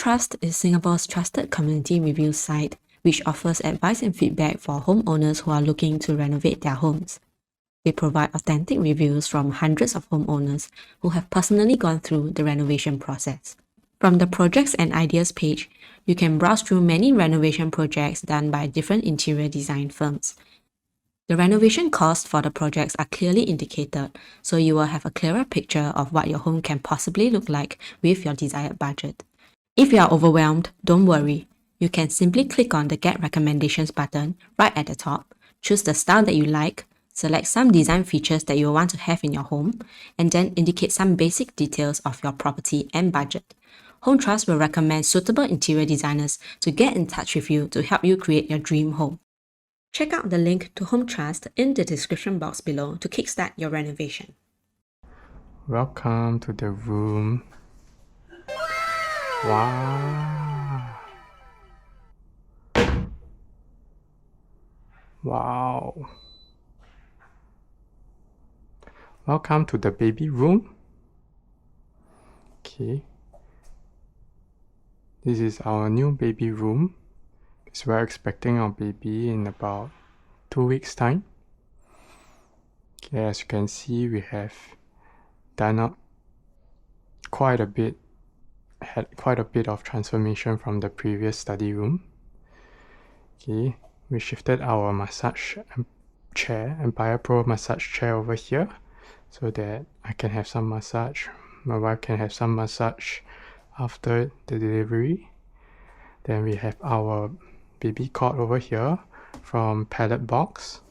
Hometrust is Singapore's trusted community review site, which offers advice and feedback for homeowners who are looking to renovate their homes. We provide authentic reviews from hundreds of homeowners who have personally gone through the renovation process. From the projects and ideas page, you can browse through many renovation projects done by different interior design firms. The renovation costs for the projects are clearly indicated, so you will have a clearer picture of what your home can possibly look like with your desired budget. If you are overwhelmed, don't worry. You can simply click on the Get Recommendations button right at the top, choose the style that you like, select some design features that you want to have in your home, and then indicate some basic details of your property and budget. Hometrust will recommend suitable interior designers to get in touch with you to help you create your dream home. Check out the link to Hometrust in the description box below to kickstart your renovation. Welcome to the room. Wow. Wow. Welcome to the baby room. Okay. This is our new baby room. Because we're expecting our baby in about 2 weeks' time. Okay, as you can see, we have done up quite a bit of transformation from the previous study room. Okay, we shifted our massage chair, Empire Pro massage chair over here, so that I can have some massage, my wife can have some massage after the delivery. Then we have our baby cot over here from Pallet Box,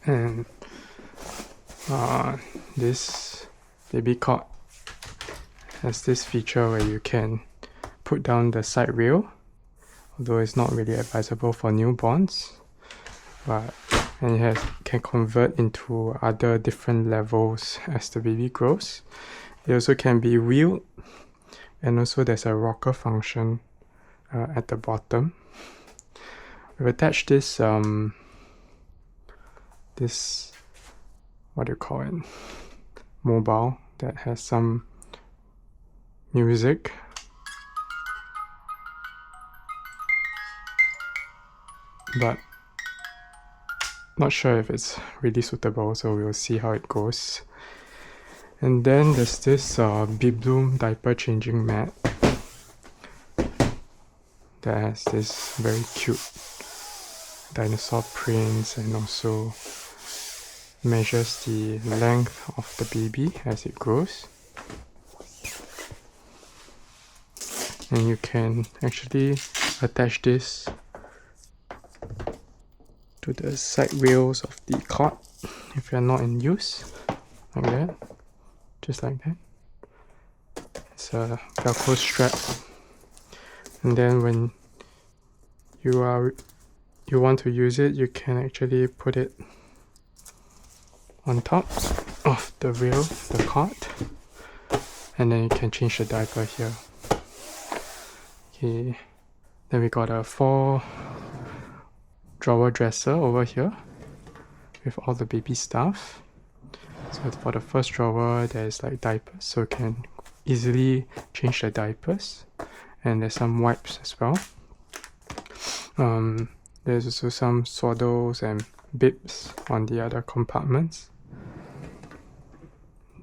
and this baby cot has this feature where you can put down the side rail, although it's not really advisable for newborns, and it can convert into other different levels as the baby grows. It also can be wheeled, and also there's a rocker function at the bottom. We've attached this what do you call it, mobile that has some music. But not sure if it's really suitable, so we'll see how it goes. And then there's this Bloom diaper changing mat that has this very cute dinosaur prints, and also measures the length of the baby as it grows. And you can actually attach this to the side wheels of the cot if you're not in use, like that, just like that. It's a Velcro strap, and then when you want to use it, you can actually put it on top of the wheel, the cot, and then you can change the diaper here. Okay, then we got a 4 drawer dresser over here with all the baby stuff. So for the first drawer, there's like diapers, so you can easily change the diapers, and there's some wipes as well. There's also some swaddles and bibs on the other compartments.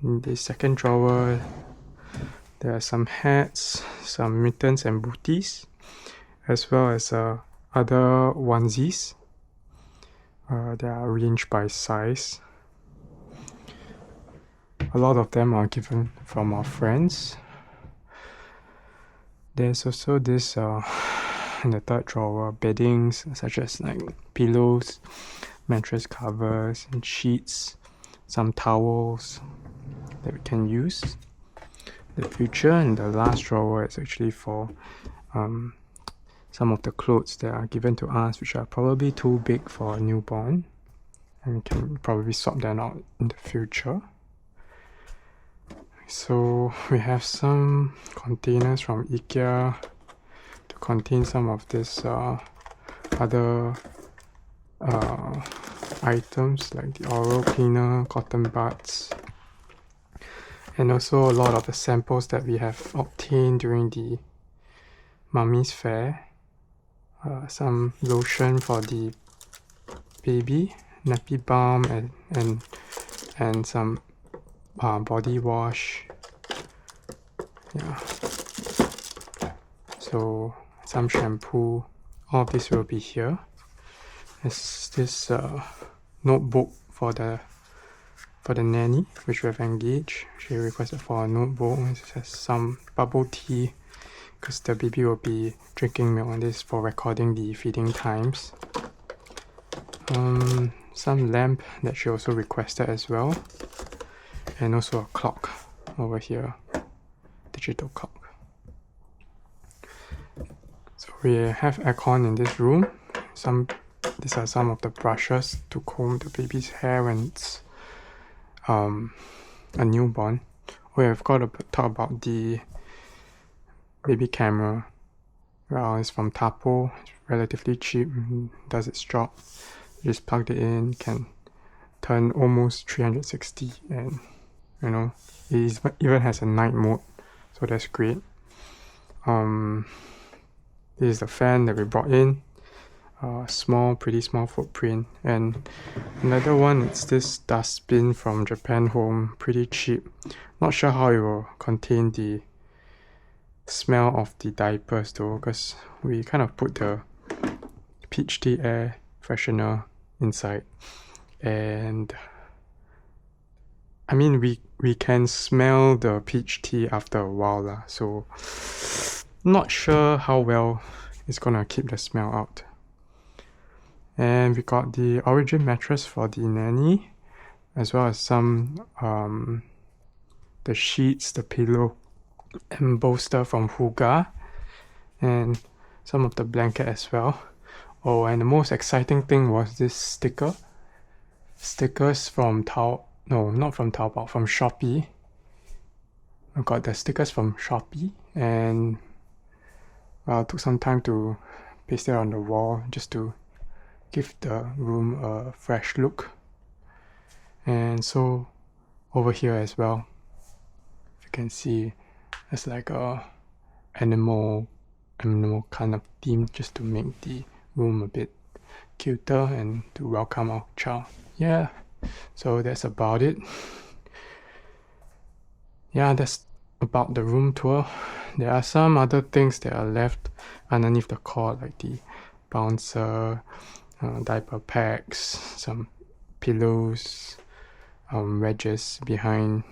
In the second drawer, there are some hats, some mittens and booties, as well as other onesies. They are arranged by size. A lot of them are given from our friends. There's also this in the third drawer, beddings such as like pillows, mattress covers and sheets, some towels that we can use in the future. And the last drawer is actually for some of the clothes that are given to us, which are probably too big for a newborn, and we can probably swap them out in the future. So we have some containers from IKEA to contain some of this other items like the oral cleaner, cotton buds, and also a lot of the samples that we have obtained during the mummy's fare, some lotion for the baby, nappy balm, and some body wash. Yeah. So some shampoo. All of this will be here. There's this notebook for the nanny, which we have engaged. She requested for a notebook. It has some bubble tea because the baby will be drinking milk, and this is for recording the feeding times. Some lamp that she also requested as well, and also a clock over here, digital clock. So we have aircon in this room. These are some of the brushes to comb the baby's hair when it's a newborn. We have got to talk about the baby camera. Well, it's from Tapo. It's relatively cheap. Does its job. Just plugged it in, can turn almost 360, and it even has a night mode, so that's great. This is the fan that we brought in. Pretty small footprint. And another one, it's this dustbin from Japan Home, pretty cheap. Not sure how it will contain the smell of the diapers though, because we kind of put the peach tea air freshener inside, and I mean we can smell the peach tea after a while lah, so not sure how well it's gonna keep the smell out. And we got the Origin mattress for the nanny, as well as some the sheets, the pillow and bolster from Huga, and some of the blanket as well. Oh, and the most exciting thing was this stickers from not from Taobao, from Shopee. I got the stickers from Shopee, and I took some time to paste it on the wall just to give the room a fresh look. And so over here as well, you can see it's like a animal kind of theme, just to make the room a bit cuter and to welcome our child. Yeah, so that's about it. Yeah, that's about the room tour. There are some other things that are left underneath the cord, like the bouncer, diaper packs, some pillows, wedges behind.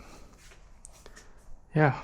Yeah.